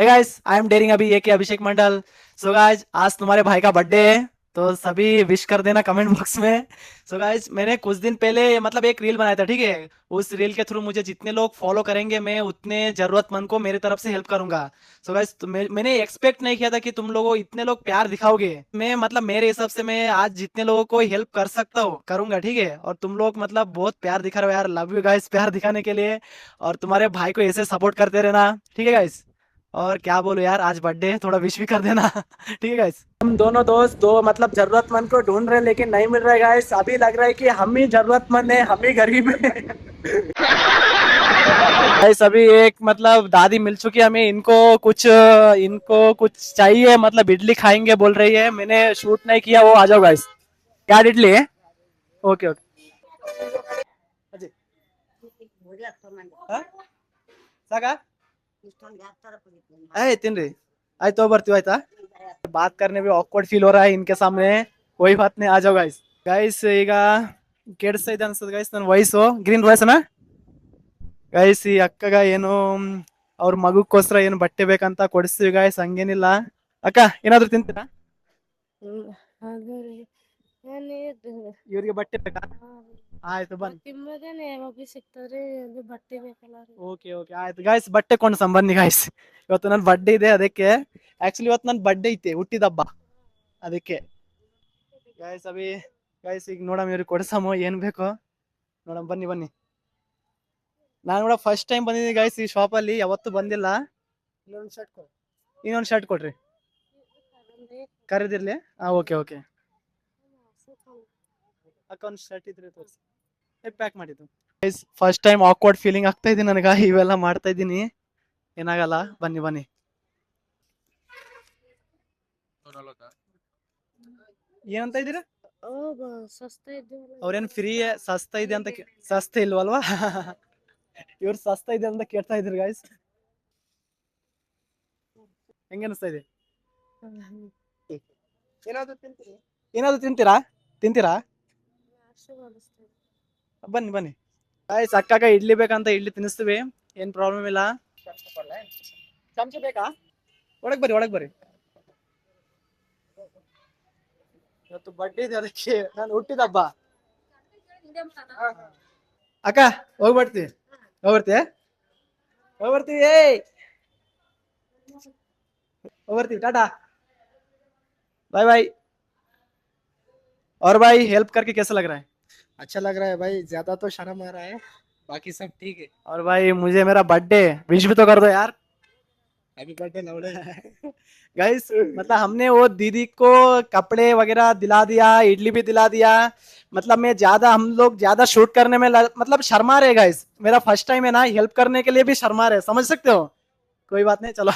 Hey guys, I am daring अभी के अभिषेक मंडल। So guys, आज तुम्हारे भाई का बर्थडे है, तो सभी विश कर देना कमेंट बॉक्स में। सो गाइस, मैंने कुछ दिन पहले मतलब एक रील बनाया था, ठीक है। उस रील के थ्रू मुझे जितने लोग फॉलो करेंगे, मैं उतने जरूरतमंद को मेरी तरफ से हेल्प करूंगा। सो गाइस, मैंने एक्सपेक्ट नहीं किया था कि तुम लोगों इतने लोग प्यार दिखाओगे। मैं मतलब मेरे हिसाब से मैं आज जितने लोगों को हेल्प कर सकता हूँ करूंगा, ठीक है। और तुम लोग मतलब बहुत प्यार दिखा रहे हो यार, लव यू गाइस प्यार दिखाने के लिए। और तुम्हारे भाई को ऐसे सपोर्ट करते रहना, ठीक है गाइस। और क्या बोलो यार, आज बर्थडे है, थोड़ा विश भी कर देना ठीक है गाइस। हम दोनों दोस्त दो मतलब जरूरतमंद को ढूंढ रहे हैं, लेकिन नहीं मिल रहा है गाइस। अभी लग रहा है कि हम ही जरूरतमंद है, हम ही गरीब है गाइस। अभी एक मतलब दादी मिल चुकी है हमें, इनको कुछ चाहिए, मतलब इडली खाएंगे बोल रही है। मैंने शूट नहीं किया, वो आ जाओ गाइस। क्या इडली है? Okay okay. अजी, ಹ? ಸಾಕಾ? ಏ ತಿನ್ರಿ, ಆಯ್ತು ಬರ್ತೀವಿ ಆಯ್ತಾ। बात करने में ऑकवर्ड फील हो रहा है इनके सामने। कोई बात नहीं, आ जाओ गाइस। गाइस ಈಗ ಕೆಡ್ಸ್ತಾ ಇದೆ ಅನ್ಸುತ್ತೆ गाइस ನನ್ನ ವಾಯ್ಸು, ಗ್ರೀನ್ ವಾಯ್ಸ್ गाइस। ಈ ಅಕ್ಕಗ ಏನು ಅವ್ರ ಮಗಕ್ಕೋಸ್ಕರ ಏನು ಬಟ್ಟೆ ಬೇಕಂತ ಕೊಡಿಸ್ತೀವಿ गाइस, ಹಂಗೇನಿಲ್ಲ। ಅಕ್ಕ ಏನಾದ್ರು ತಿಂತೀರಾ? ಅದೇ ಇವ್ರಿಗೆ ಬಟ್ಟೆ ಬೇಕಾ? ಆಯ್ತು ಬನ್ನಿ। ತಿಮ್ಮದೇನೆ ಯಾವಾಗ ಸಿಗ್ತದ್ರಿ ಅದು ಬಟ್ಟೆ ಬೇಕಲ್ಲ ರೀ. ಓಕೆ ಓಕೆ ಆಯ್ತು ಗಾಯ್ಸ್, ಬಟ್ಟೆ ಕೊಂಡು ಸಂಬಂಧಿ ಗಾಯ್ಸ್। ಇವತ್ತು ನನ್ನ ಬರ್ಡೇ ಇದೆ, ಅದಕ್ಕೆ ಆಕ್ಚುಲಿ ಇವತ್ತು ನನ್ನ ಬರ್ಡೇ ಐತೆ, ಹುಟ್ಟಿದಬ್ಬ, ಅದಕ್ಕೆ ಗಾಯ್ಸ್ ಅಭಿ ಗಾಯ್ಸ್ ಈಗ ನೋಡಮ್ ಇವ್ರಿಗೆ ಕೊಡ್ಸಮು ಏನ್ ಬೇಕು ನೋಡಮ್, ಬನ್ನಿ ಬನ್ನಿ। ನಾನು ಕೂಡ ಫಸ್ಟ್ ಟೈಮ್ ಬಂದಿದ್ದೀನಿ ಗಾಯ್ಸ್ ಈ ಶಾಪ್ ಅಲ್ಲಿ, ಯಾವತ್ತೂ ಬಂದಿಲ್ಲ। ಇನ್ನೊಂದು ಶರ್ಟ್ ಕೊಡ್ರಿ, ಕರೆದಿರ್ಲಿ। ಹಾ ಓಕೆ ಓಕೆ ಅಕ್ಕ, ಒಂದು ಶರ್ಟ್ ಇದ್ರೆ ತೋರಿಸಿ, ಪ್ಯಾಕ್ ಮಾಡಿದ್ದು guys. First time awkward feeling ಆಗ್ತಾ ಇದೆ ನನಗ, ಇವೆಲ್ಲ ಮಾಡ್ತಾ ಇದ್ದೀನಿ, ಏನಾಗಲ್ಲ ಬನ್ನಿ ಬನ್ನಿ। ಏನಂತ ಇದ್ದೀರಾ? ಸಸ್ತಾ ಇದ್ದೀವಲ್ಲ ಅವ್ರೇನ್ ಫ್ರೀ ಸಸ್ತಾ ಇದೆ ಅಂತ ಸಸ್ತಾ ಇಲ್ವಲ್ವಾ ಇವ್ರು ಸಸ್ತಾ ಇದೆ ಅಂತ ಕೇಳ್ತಾ ಇದ್ರು ಗಾಯ್ಸ್। ಹೆಂಗ ಅನಿಸ್ತಾ ಇದೆ? ಏನಾದ್ರು ತಿಂತೀರಿ? ಏನಾದ್ರು ತಿಂತೀರಾ? ತಿಂತೀರಾ? ಬನ್ನಿ ಬನ್ನಿ ಗಾಯ್ಸ್, ಅಕ್ಕಾಗ ಇಡ್ಲಿ ಬೇಕಂತ ಇಡ್ಲಿ ತಿನ್ನಿಸ್ತೀವಿ, ಏನ್ ಪ್ರಾಬ್ಲಮ್ ಇಲ್ಲ। ಚಮಚ ಬೇಕಾ? ಒಳಗ್ ಬರ್ರಿ ಒಳಗ್ ಬರ್ರಿ, ಇವತ್ತು ಬರ್ಡೇ ಇದೆ, ಅದಕ್ಕೆ ನಾನು ಹುಟ್ಟಿದಬ್ಬ। ಅಕ್ಕ ಹೋಗ್ಬರ್ತೀವಿ, ಹೋಗ್ಬರ್ತೀವಿ ಹೋಗ್ಬರ್ತೀವಿ ಹೋಗ್ಬರ್ತೀವಿ, ಟಾಟಾ बाय बाय। और भाई हेल्प करके कैसा लग रहा है? अच्छा लग रहा है भाई, ज्यादा तो शर्म आ रहा है, बाकी सब ठीक है। और भाई मुझे मेरा बर्थडे विश भी तो कर दो यार। Happy birthday लौड़े। गाइस मतलब हमने वो दीदी को कपड़े वगैरह दिला दिया, इडली भी दिला दिया। मतलब मैं ज्यादा हम लोग ज्यादा शूट करने में मतलब शर्मा रहे गाइस, मेरा फर्स्ट टाइम है ना, हेल्प करने के लिए भी शर्मा रहे, समझ सकते हो। कोई बात नहीं, चलो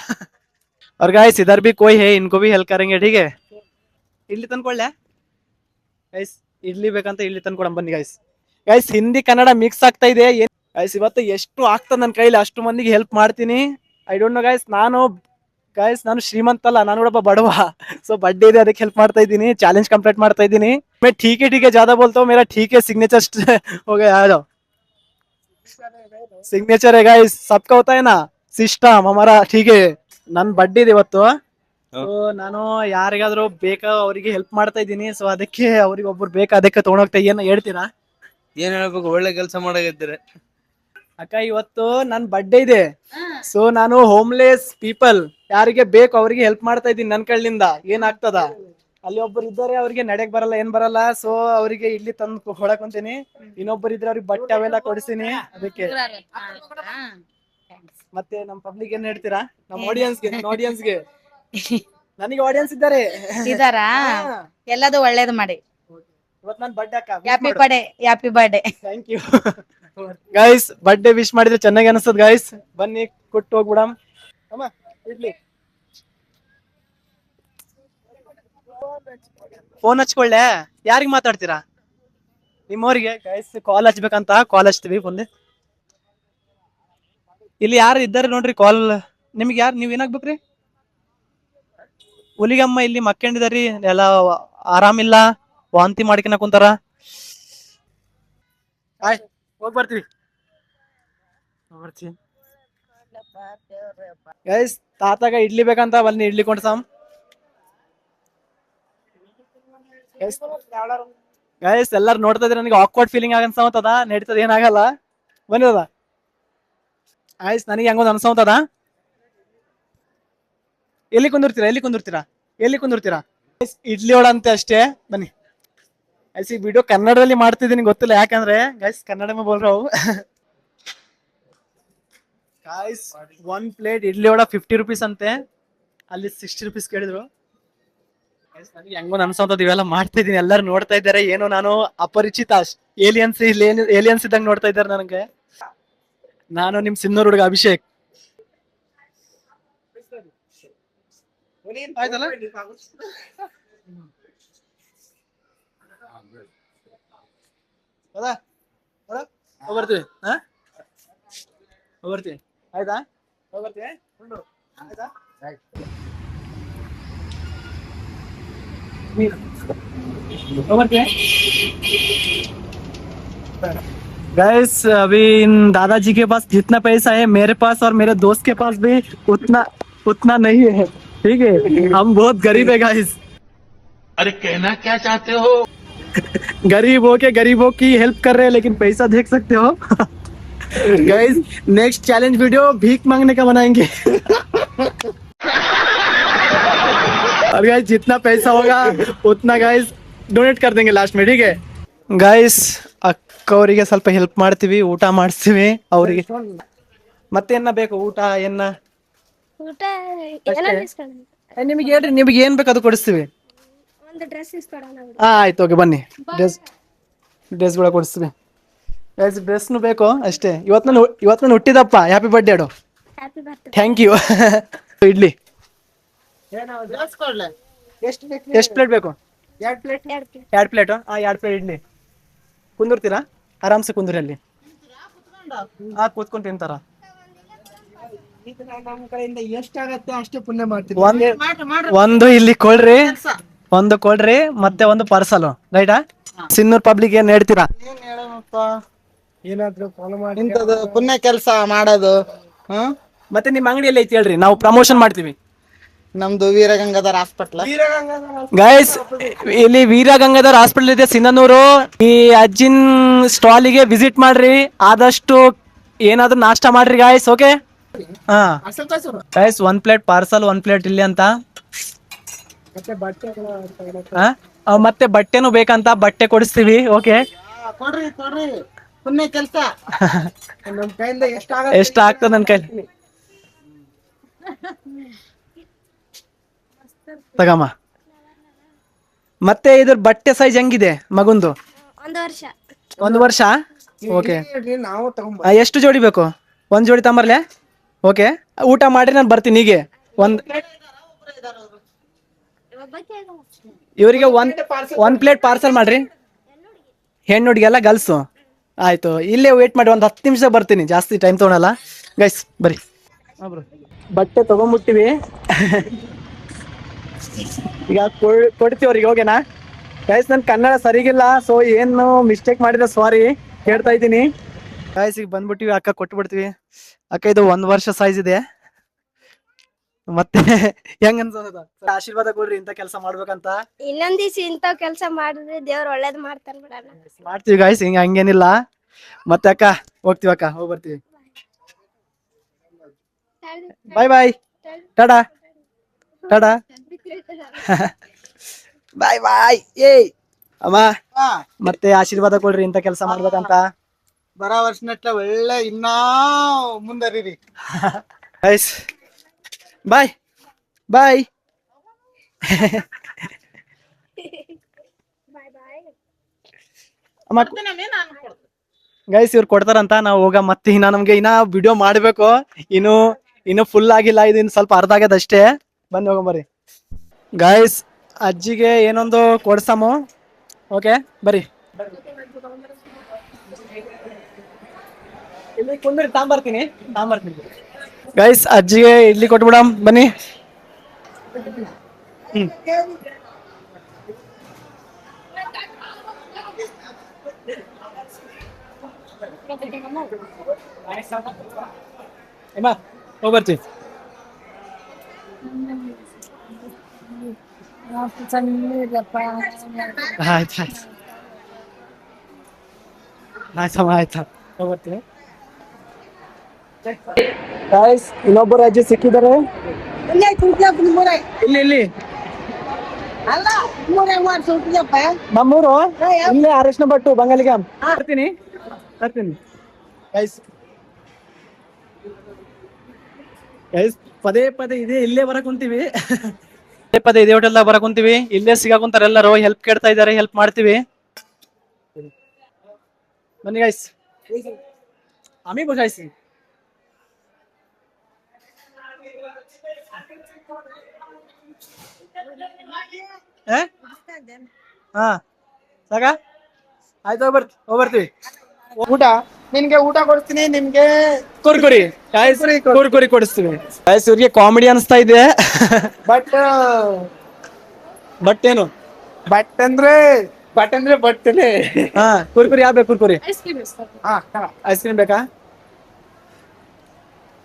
और गाइस इधर भी कोई है, इनको भी हेल्प करेंगे, ठीक है। इडली ತಂದ್ಕೊಳ್ಳೆ ಗೈಸ್, ಇಡ್ಲಿ ಬೇಕಂತ ಇಡ್ಲಿ ತಂದ್ಕೊಡಂ ಬನ್ನಿ guys. Guys Hindi Kannada mix ಆಗ್ತಾ ಇದೆ ಗೈಸ್, ಇವತ್ತು ಎಷ್ಟು ಆಗ್ತದೆ ನನ್ನ ಕೈಲಿ ಅಷ್ಟು ಮಂದಿಗೆ ಹೆಲ್ಪ್ ಮಾಡ್ತೀನಿ। ಐ ಡೋಂಟ್ ನೋ ಗೈಸ್ ನಾನು ಶ್ರೀಮಂತ ಅಲ್ಲ, ನಾನು ಕೂಡ ಬಡವ। ಸೊ ಬರ್ಡೇ ಇದೆ, ಅದಕ್ಕೆ ಹೆಲ್ಪ್ ಮಾಡ್ತಾ ಇದ್ದೀನಿ, ಚಾಲೆंज कंप्लीट ಮಾಡ್ತಾ ಇದ್ದೀನಿ। मैं ठीक है ज्यादा बोलता हूँ, मेरा ठीक है सिग्नेचर हो गया, आ जाओ। सिग्नेचर है गाइस, सबका होता है ना सिस्टम, हमारा ठीक है। ನನ್ ಬರ್ಡೇ ಇದೆ ಇವತ್ತು, ಸೊ ನಾನು ಯಾರಿಗಾದ್ರೂ ಬೇಕಾ ಅವರಿಗೆ ಹೆಲ್ಪ್ ಮಾಡ್ತಾ ಇದ್ದೀನಿ, ಸೊ ಅದಕ್ಕೆ ಅವ್ರಿಗೆ ಒಬ್ರು ಬೇಕಾ, ಅದಕ್ಕೆ ತಗೊಂಡೋಗ್ತಾ, ಏನ್ ಹೇಳ್ತೀರಾ? ಏನ್ ಹೇಳ್ಬೇಕು, ಒಳ್ಳೆ ಕೆಲಸ ಮಾಡಾಗಿದ್ದೀರಿ ಅಕ್ಕ, ಇವತ್ತು ನನ್ ಬರ್ಡೇ ಇದೆ, ಸೊ ನಾನು ಹೋಮ್ಲೆಸ್ ಪೀಪಲ್ ಯಾರಿಗೆ ಬೇಕು ಅವರಿಗೆ ಹೆಲ್ಪ್ ಮಾಡ್ತಾ ಇದ್ದೀನಿ ನನ್ ಕಳ್ಳಿಂದ, ಏನಾಗ್ತದ। ಅಲ್ಲಿ ಒಬ್ರು ಇದ್ದಾರೆ, ಅವ್ರಿಗೆ ನಡೆಯಕ್ ಬರಲ್ಲ, ಏನ್ ಬರಲ್ಲ, ಸೊ ಅವರಿಗೆ ಇಲ್ಲಿ ತಂದು ಹೊಡಕೊಂತೀನಿ। ಇನ್ನೊಬ್ಬರು ಇದ್ರೆ ಅವ್ರಿಗೆ ಬಟ್ಟೆ ಅವೆಲ್ಲ ಕೊಡಿಸ್ತೀನಿ, ಅದಕ್ಕೆ ಮತ್ತೆ ನಮ್ ಪಬ್ಲಿಕ್ ಏನ್ ಹೇಳ್ತೀರಾ, ನಮ್ ಆಡಿಯನ್ಸ್ಗೆ ನನಗೆ ಆಡಿಯನ್ಸ್ ಇದ್ದಾರೆ ಇದಾರಾ? ಹಾ, ಎಲ್ಲದು ಒಳ್ಳೇದು ಮಾಡಿ, ಇವತ್ತು ನನ್ ಬರ್ಡೇ ಅಕ್ಕ, happy birthday, happy birthday. Thank you guys, birthday wish ಮಾಡಿದ್ರೆ ಚೆನ್ನಾಗಿ ಅನಿಸ್ತದ ಗೈಸ್, ಬನ್ನಿ ಕೊಟ್ಟು ಹೋಗ್ಬಿಡಮ್। ಅಮ್ಮ ಇಡ್ಲಿ, ಫೋನ್ ಹಚ್ಕೊಳ್ಳೆ, ಯಾರಿಗ್ ಮಾತಾಡ್ತೀರಾ? ನಿಮ್ಮವ್ರಿಗೆ ಗೈಸ್ ಕಾಲ್ ಹಚ್ಬೇಕಂತ, ಕಾಲ್ ಹಚ್ತೀವಿ ಬಂದೆ। ಇಲ್ಲಿ ಯಾರು ಇದ್ದಾರೆ ನೋಡ್ರಿ ಕಾಲ್, ನಿಮ್ಗೆ ಯಾರು, ನೀವ್ ಏನಾಗ್ಬೇಕ್ರಿ? ಹುಲಿಗಮ್ಮ ಇಲ್ಲಿ ಮಕ್ಕೊಂಡಿದಾರಿ, ಎಲ್ಲ ಆರಾಮಿಲ್ಲ, ವಾಂತಿ ಮಾಡ್ಕೊನ ಕುಂತಾರ। ಆಯ್ ಹೋಗ್ಬರ್ತೀವಿ ಗೈಸ್, ತಾತಾಗ ಇಡ್ಲಿ ಬೇಕಂತ ಬನ್ನಿ ಇಡ್ಲಿ ಕೊಡ್ಸಮ್. ಗೈಸ್ ಎಲ್ಲಾರು ನೋಡ್ತಾ ಇದ್ರೆ ನನಗೆ ಆಕ್ವರ್ಡ್ ಫೀಲಿಂಗ್ ಅನ್ಸೋತದ. ನಡೀತದ, ಏನಾಗಲ್ಲ, ಬಂದಿದ ಆಯ್ಸ್. ನನಗೆ ಹೆಂಗೊಂದು ಅನ್ಸೋತದ. ಎಲ್ಲಿ ಕುಂದಿರ್ತೀರಾ? ಇಡ್ಲಿ ಒಳ ಅಂತೆ ಅಷ್ಟೇ, ಬನ್ನಿ. ಐಸ್ ಈ ವಿಡಿಯೋ ಕನ್ನಡದಲ್ಲಿ ಮಾಡ್ತಿದ್ದೀನಿ, ಗೊತ್ತಿಲ್ಲ ಯಾಕಂದ್ರೆ ಗೈಸ್ ಕನ್ನಡ ಮೇ ಬೋಲ್ ರहा हूं. Guys 1 plate idli vada 50 rupees ಅಂತೆ, ಅಲ್ಲಿ 60 rupees ಕೇಳಿದ್ರು. ನನಗೆ ಹೆಂಗೋ ಅನ್ಸೋಂತದ್ ಇವೆಲ್ಲ ಮಾಡ್ತಿದೀನಿ, ಎಲ್ಲರೂ ನೋಡ್ತಾ ಇದ್ದಾರೆ, ಏನೋ ನಾನು ಅಪರಿಚಿತ ಏಲಿಯನ್ಸ್ ಇದ್ದಂಗೆ ನೋಡ್ತಾ ಇದ್ದಾರೆ ನನಗೆ. ನಾನು ನಿಮ್ ಸಿನ್ನೂರ್ ಹುಡುಗ ಅಭಿಷೇಕ್. ಆಯ್ತಲ್ಲ, ಹೌದಾ? ಹೋಗ್ಬರ್ತೀವಿ, ಹೋಗ್ಬರ್ತೀವಿ, ಆಯ್ತಾ? ಹೋಗ್ಬರ್ತೀವಿ, ಆಯ್ತಾ? गैस अभी इन दादाजी के पास जितना पैसा है मेरे पास और मेरे दोस्त के पास भी उतना उतना नहीं है, ठीक है? हम बहुत गरीब है गाइस. अरे कहना क्या चाहते हो? गरीब हो के गरीबों की हेल्प कर रहे हैं, लेकिन पैसा देख सकते हो. गाइस नेक्स्ट चैलेंज वीडियो भीख मांगने का बनाएंगे. और गाइस जितना पैसा होगा उतना गाइस ಡೊನೇಟ್ कर देंगे लास्ट में, ठीक है? गाइस ಅಕ್ಕವರಿಗೆ ಸ್ವಲ್ಪ ಹೆಲ್ಪ್ ಮಾಡ್ತೀವಿ, ಊಟ ಮಾಡಿಸ್ತೀವಿ ಅವರಿಗೆ. ಮತ್ತೇನ ಬೇಕು? ಊಟ ಏನ ಊಟ ಅಷ್ಟೇ? ಎಲ್ಲ ಇಸ್ಕೊಳ್ಳೋಣ. ನಿಮಗೆ ಹೇಳ್ರಿ, ನಿಮಗೆ ಏನ್ ಬೇಕು ಅದು ಕೊಡಿಸ್ತೀವಿ. ಒಂದು ಡ್ರೆಸ್ ಇಸ್ಕೊಳ್ಳೋಣ. ಆಯ್ತು, ಓಕೆ, ಬನ್ನಿ. ಡ್ರೆಸ್ಗಳ ಕೊಡಿಸ್ತೀವಿ. ಗೈಸ್ ಡ್ರೆಸ್ನು ಬೇಕು ಅಷ್ಟೇ. ಇವತ್ತು ಹುಟ್ಟಿದಪ್ಪ, ಹ್ಯಾಪಿ ಬರ್ಡೇ ಅಡು. Happy birthday. Thank you. Idli ಎಷ್ಟು ಪ್ಲೇಟ್ ಬೇಕು? 2 ಪ್ಲೇಟ್. 2 ಪ್ಲೇಟ್. 2 ಪ್ಲೇಟ್ ಇಡ್ಲಿ. ಕುಂದಿರ್ತೀರಾ? ಆರಾಮ್ಸೆ ಕುಂದ್ರಿ ಅಲ್ಲಿ. ಕೂತ್ಕೊಂಡು ತಿಂತಾರ. ನಮ್ಮ ಕಡೆಯಿಂದ ಎಷ್ಟಾಗತ್ತೆ ಅಷ್ಟೇ ಪುಣ್ಯ ಮಾಡ್ತೀವಿ. ಒಂದು ಇಲ್ಲಿ ಕೊಡ್ರಿ, ಒಂದು ಕೊಡ್ರಿ, ಮತ್ತೆ ಒಂದು ಪಾರ್ಸಲ್, ರೈಟಾ? ಸಿನ್ನೂರ್ ಪಬ್ಲಿಕ್ ಏನ್ ಹೇಳ್ತೀರಾ? ಏನಾದ್ರು ಫಾಲೋ ಮಾಡಿ ಇಂಥದ್ದು ಪುಣ್ಯ ಕೆಲಸ ಮಾಡೋದು. ಮತ್ತೆ ನಿಮ್ಮ ಅಂಗಡಿಯಲ್ಲಿ ಐತಿ ಹೇಳ್ರಿ, ನಾವು ಪ್ರಮೋಷನ್ ಮಾಡ್ತೀವಿ. ನಮ್ದು ವೀರಗಂಗಾಧರ್ ಹಾಸ್ಪಿಟ್ಲ್. ಗೈಸ್ ಇಲ್ಲಿ ವೀರಗಂಗಾಧರ್ ಹಾಸ್ಪಿಟಲ್ ಇದೆ ಸಿಂಧನೂರು. ಈ ಅಜ್ಜಿನ್ ಸ್ಟಾಲಿಗೆ ವಿಸಿಟ್ ಮಾಡ್ರಿ, ಆದಷ್ಟು ಏನಾದ್ರು ನಾಷ್ಟ ಮಾಡ್ರಿ ಗಾಯ್ಸ್. ಓಕೆ, ಹಾ ಗೈಸ್ 1 ಪ್ಲೇಟ್ ಪಾರ್ಸಲ್, 1 ಪ್ಲೇಟ್ ಇಲ್ಲಿ ಅಂತ. ಮತ್ತೆ ಬಟ್ಟೆನೂ ಬೇಕಂತ, ಬಟ್ಟೆ ಕೊಡಿಸ್ತೀವಿ. ಓಕೆ, ಕೊಡ್ರಿ ಪುಣ್ಯ ಕೆಲಸ. ನಮ್ಮ ಕೈಯಿಂದ ಎಷ್ಟಾಗತ್ತೆ ಎಷ್ಟ ಆಗ್ತದ ನನ್ನ ಕೈಲಿ ತಗಮ್ಮ. ಮತ್ತೆ ಇದ್ರ ಬಟ್ಟೆ ಸೈಜ್ ಹೆಂಗಿದೆ ಮಗುಂದು? 1 ವರ್ಷ. 1 ವರ್ಷ. ಓಕೆ, ನಾವು ತಗೊಂಡ್ ಎಷ್ಟು ಜೋಡಿ ಬೇಕು? 1 ಜೋಡಿ ತಂಬರ್ಲೆ. ಓಕೆ, ಊಟ ಮಾಡ್ರಿ, ನಾನು ಬರ್ತೀನಿ. ಹೀಗೆ ಇವರಿಗೆ 1 ಪ್ಲೇಟ್ ಪಾರ್ಸಲ್ ಮಾಡ್ರಿ. ಹೆಣ್ಣು ಹುಡುಗಿಯಲ್ಲ, ಗರ್ಲ್ಸು. ಆಯ್ತು, ಇಲ್ಲೇ ವೇಟ್ ಮಾಡಿ, ಒಂದು 10 ನಿಮಿಷ ಬರ್ತೀನಿ, ಜಾಸ್ತಿ ಟೈಮ್ ತಗೊಳಲ್ಲ. ಗೈಸ್ ಬರ್ರಿ. ಬಟ್ಟೆ ತಗೊಂಡ್ಬಿಟ್ಟಿವಿ, ಈಗ ಕೊಡ್ತೀವಿ ಅವ್ರಿಗೆ. ಓಕೆನಾ ಗೈಸ್? ನನ್ ಕನ್ನಡ ಸರಿಗಿಲ್ಲ, ಸೊ ಏನು ಮಿಸ್ಟೇಕ್ ಮಾಡಿದ್ರೆ ಸಾರಿ ಹೇಳ್ತಾ ಇದ್ದೀನಿ. ಗೈಸ್ ಈಗ ಬಂದ್ಬಿಟ್ಟಿವಿ, ಅಕ್ಕ ಕೊಟ್ಬಿಡ್ತೀವಿ. ಅಕ್ಕ ಇದು 1 ವರ್ಷ ಸೈಜ್ ಇದೆ. ಮತ್ತೆ ಹೆಂಗ ಅನ್ಸೋದ? ಆಶೀರ್ವಾದ ಕೊಡ್ರಿ, ಇಂತ ಕೆಲಸ ಮಾಡ್ಬೇಕಂತ. ಇನ್ನೊಂದ್ ದಿವ್ಸ ಇಂಥವ್ ಕೆಲಸ ಮಾಡಿದ್ರೆ ದೇವ್ರ ಒಳ್ಳೇದ್ ಮಾಡ್ತಾನ ಬಿಡಣ. ಮಾಡ್ತೀವಿ ಗಾಯ್ಸ್, ಹಂಗೇನಿಲ್ಲ. ಮತ್ತೆ ಅಕ್ಕ ಹೋಗ್ತೀವಿ, ಅಕ್ಕ ಹೋಗಿ ಬರ್ತೀವಿ. ಬಾಯ್ ಬಾಯ್, ಟಾಡಾ ಟಾಡಾ. ಬಾಯ್ ಬಾಯ್. ಏಯ್ ಅಮ್ಮ, ಮತ್ತೆ ಆಶೀರ್ವಾದ ಕೊಡ್ರಿ, ಇಂತ ಕೆಲಸ ಮಾಡ್ಬೇಕಂತ. ಬರೋ ವರ್ಷನಟ್ಲ ಒಳ್ಳೆ ಇನ್ನೂ ಮುಂದರಿರಿ. ಗೈಸ್ ಬಾಯ್ ಬಾಯ್. ಗೈಸ್ ಇವ್ರು ಕೊಡ್ತಾರಂತ, ನಾವು ಹೋಗ. ಮತ್ತೆ ಇನ್ನ ನಮ್ಗೆ ಇನ್ನ ವಿಡಿಯೋ ಮಾಡ್ಬೇಕು, ಇನ್ನು ಫುಲ್ ಆಗಿಲ್ಲ, ಇದು ಇನ್ನು ಸ್ವಲ್ಪ ಅರ್ಧ ಆಗ್ಯದ ಅಷ್ಟೇ. ಬಂದ್ ಹೋಗಂಬರ್ರಿ ಗೈಸ್. ಅಜ್ಜಿಗೆ ಏನೊಂದು ಕೊಡ್ಸಮು. ಓಕೆ ಬರ್ರಿ. ಇಲ್ಲಿ ಕುಂದ್ರಿ, ತಾಂಬರ್ತೀನಿ. ಗೈಸ್ ಅಜ್ಜಿಗೆ ಇಡ್ಲಿ ಕೊಟ್ಬಿಡಮ್, ಬನ್ನಿ. ಹೋಗ್ಬರ್ತೀವಿ. ಸಣ್ಣದಪ್ಪ ಆಯ್ತು ಆಯ್ತು ಆಯ್ತಮ್ಮ ಆಯ್ತಾ ಹೋಗ್ಬರ್ತೀನಿ ಗಾಯ್ಸ್ ಇನ್ನೊಬ್ಬರು ಅಜ್ಜಿ ಸಿಕ್ಕಿದ್ದಾರೆ ಇಲ್ಲಿ ಇಲ್ಲಿ ಅಲ್ಲ ಮೂರೇ ಮಾಡ್ಸೋಟಿಯಪ್ಪ ನಮ್ಮೂರು ಇಲ್ಲೇ ಅರಶಿನ ಭಟ್ಟು ಬಂಗಾಲಿಗೆ ಬರ್ತೀನಿ ಗೈಸ್ ಗೈಸ್ ಪದೇ ಪದೇ ಇದೇ ಇಲ್ಲೇ ಬರಕ್ ಕುಂತೀವಿ ಪದೇ ಪದೇ ಇದೇ ಹೋಟೆಲ್ದಾಗ ಬರಕ್ ಕುಂತೀವಿ ಇಲ್ಲೇ ಸಿಗಾಕುಂತಾರ ಎಲ್ಲರೂ ಹೆಲ್ಪ್ ಕೇಳ್ತಾ ಇದಾರೆ ಹೆಲ್ಪ್ ಮಾಡ್ತೀವಿ ಬನ್ನಿ ಗೈಸ್ आम्ही बघायची ಹಾ ಸಾಕ ಆಯ್ತು ಹೋಗ್ಬರ್ತೀವಿ ಊಟ ನಿನ್ಗೆ ಊಟ ಕೊಡ್ತೀನಿ ನಿಮ್ಗೆ ಕುರ್ಕುರಿ ಕುರ್ಕುರಿ ಕೊಡಿಸ್ತೀವಿ ಗಾಯ್ಸ್ ಇವ್ರಿಗೆ ಕಾಮಿಡಿ ಅನಿಸ್ತಾ ಇದೆ ಬಟ್ ಬಟ್ ಏನು ಅಂದ್ರೆ ಬಟ್ಟನೆ ಹಾ ಕುರ್ಕುರಿ ಯಾವ ಬೇಕು ಕುರ್ಕುರಿ ಐಸ್ ಕ್ರೀಮ್ ಇಷ್ಟ ಐಸ್ ಕ್ರೀಮ್ ಬೇಕಾ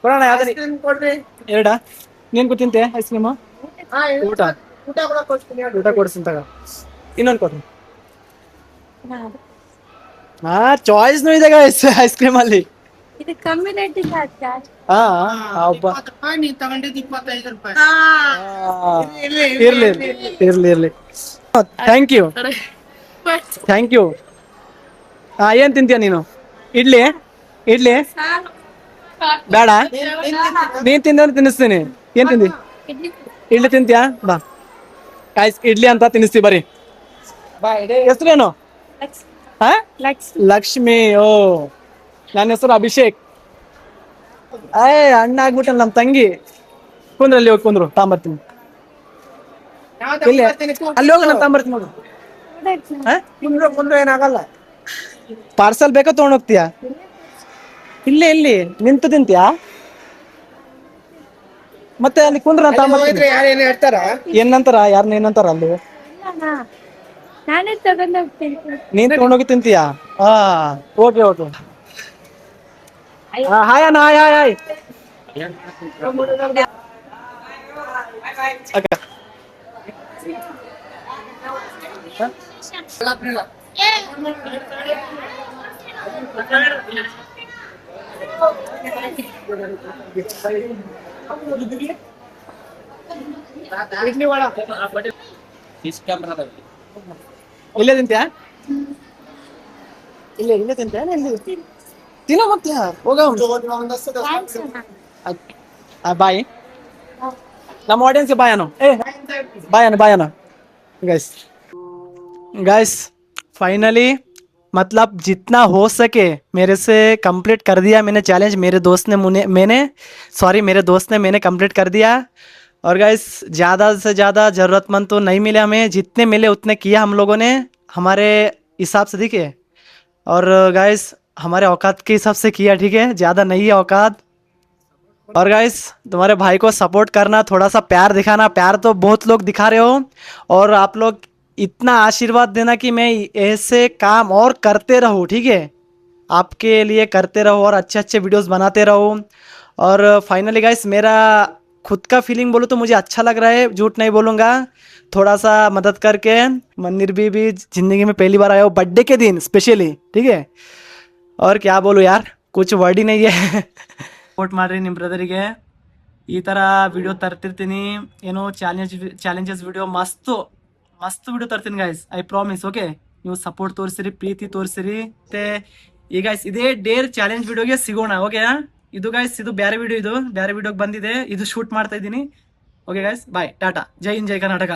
ಕೊಡೋಣ ಯಾವ್ದು ಕೊಡ್ರಿ ಎರಡಾ ನೀನ್ ತಿಂತೆ ಐಸ್ ಕ್ರೀಮ್ ಊಟ ಊಟ ಕೂಡ ಕೊಡ್ತೀನಿ ಊಟ ಕೊಡಿಸ್ತೀನಿ ತಗ ಇನ್ನೊಂದು ಕೊಡ್ರಿ ಹಾ ಚಾಯ್ಸ್ನು ಇದೆ ಐಸ್ ಕ್ರೀಮ್ ಅಲ್ಲಿ ಇದು ಕಮ್ಮಿ ರೇಟಿಂಗ್ ಹಾ ಒಬ್ಬ ನೀನ್ ತಗೊಂಡಿದ್ದು 25 ರೂಪಾಯಿ ಇರ್ಲಿ ಥ್ಯಾಂಕ್ ಯು ಹಾ ಏನ್ ತಿಂತೀಯ ನೀನು ಇಡ್ಲಿ ಬೇಡ ನೀನ್ ತಿಂದ್ರೆ ತಿನ್ನಿಸ್ತೀನಿ ಏನ್ ತಿಂದಿ ಇಡ್ಲಿ ತಿಂತೀಯಾ ಬಾ ಇಡ್ಲಿ ಅಂತ ತಿನ್ನಿಸ್ತೀವಿ ಬರ್ರಿ ಹೆಸರೇನು ಹಾ ಲಕ್ಷ್ಮಿ ಓ ನನ್ನ ಹೆಸರು ಅಭಿಷೇಕ್ ಅಣ್ಣ ಆಗ್ಬಿಟ್ಟ ನಮ್ ತಂಗಿ ಕುಂದ್ರಲ್ಲಿ ಹೋಗಿ ಕುಂದ್ರು ತಾಂಬರ್ತೀನಿ ಅಲ್ಲಿ ಹೋಗ ನಾನು ತಾಂಬರ್ತೀನಿ ಮುಂದೆ ಏನಾಗಲ್ಲ ಪಾರ್ಸಲ್ ಬೇಕಾ ತಗೊಂಡ್ ಹೋಗ್ತೀಯಾ ಇಲ್ಲಿ ನಿಂತು ತಿಂತೀಯಾ ಮತ್ತೆ ಅಲ್ಲಿ ಕುಂದ್ರ ನಾನು ತಾಂಬರ್ತೀನಿ ಯಾರೇನು ಹೇಳ್ತಾರ ಏನಂತಾರ ಯಾರನ್ನ ಏನಂತಾರ ಅಲ್ಲಿ ನಾನೇ ತಗೊಂಡ್ ಹೋಗ್ತೀನಿ ನೀನ್ ತಗೊಂಡೋಗಿ ತಿಂತೀಯಾ ಹಾ ಓಕೆ ಹಾಯ್ ಅಣ್ಣ ಹಾಯ್ ಅಕ್ಕ ಇಲ್ಲೇ ತಿಂತ್ಯಾ ಇಲ್ಲೇ ತಿಂತ್ಯಾ ತಿನ್ನೋ ಮತ್ತೆ ಹೋಗ ಬಾಯ್ ನಮ್ಮ ಆಡಿಯನ್ಸ್ ಬಾಯ್ ಅನ್ನು बाय आना गाइस फाइनली मतलब जितना हो सके मेरे से कंप्लीट कर दिया मैंने चैलेंज मेरे दोस्त ने मैंने कंप्लीट कर दिया। और गाइस ज़्यादा से ज़्यादा ज़रूरतमंद तो नहीं मिले हमें, जितने मिले उतने किया हम लोगों ने हमारे हिसाब से, ठीक है। और गाइस हमारे औकात के हिसाब से किया, ठीक है, ज़्यादा नहीं है औकात। और गाइस तुम्हारे भाई को सपोर्ट करना, थोड़ा सा प्यार दिखाना, प्यार तो बहुत लोग दिखा रहे हो, और आप लोग इतना आशीर्वाद देना कि मैं ऐसे काम और करते रहूँ, ठीक है, आपके लिए करते रहो और अच्छे अच्छे वीडियोस बनाते रहो। और फाइनली गाइस मेरा खुद का फीलिंग बोलो तो मुझे अच्छा लग रहा है, झूठ नहीं बोलूँगा। थोड़ा सा मदद करके मंदिर भी ज़िंदगी में पहली बार आया हो, बर्थडे के दिन स्पेशली, ठीक है। और क्या बोलूँ यार, कुछ वर्ड ही नहीं है। ಸಪೋರ್ಟ್ ಮಾಡಿರಿ ನಿಮ್ಮ ಬ್ರದರಿಗೆ, ಈ ಥರ ವಿಡಿಯೋ ತರ್ತಿರ್ತೀನಿ, ಏನೋ ಚಾಲೆಂಜಸ್ ವಿಡಿಯೋ ಮಸ್ತ್ ವಿಡಿಯೋ ತರ್ತೀನಿ ಗಾಯ್ಸ್, ಐ ಪ್ರಾಮಿಸ್, ಓಕೆ। ನೀವು ಸಪೋರ್ಟ್ ತೋರಿಸಿರಿ, ಪ್ರೀತಿ ತೋರಿಸಿರಿ, ಮತ್ತೆ ಈಗ ಗಾಯ್ಸ್ ಇದೇ ಡೇರ್ ಚಾಲೆಂಜ್ ವಿಡಿಯೋಗೆ ಸಿಗೋಣ, ಓಕೆ। ಇದು ಗಾಯ್ಸ್ ಇದು ಬೇರೆ ವಿಡಿಯೋಗೆ ಬಂದಿದೆ, ಇದು ಶೂಟ್ ಮಾಡ್ತಾ ಇದ್ದೀನಿ, ಓಕೆ ಗಾಯ್ಸ್, ಬಾಯ್, ಟಾಟಾ, ಜೈ ಹಿಂದ್, ಜೈ ಕರ್ನಾಟಕ।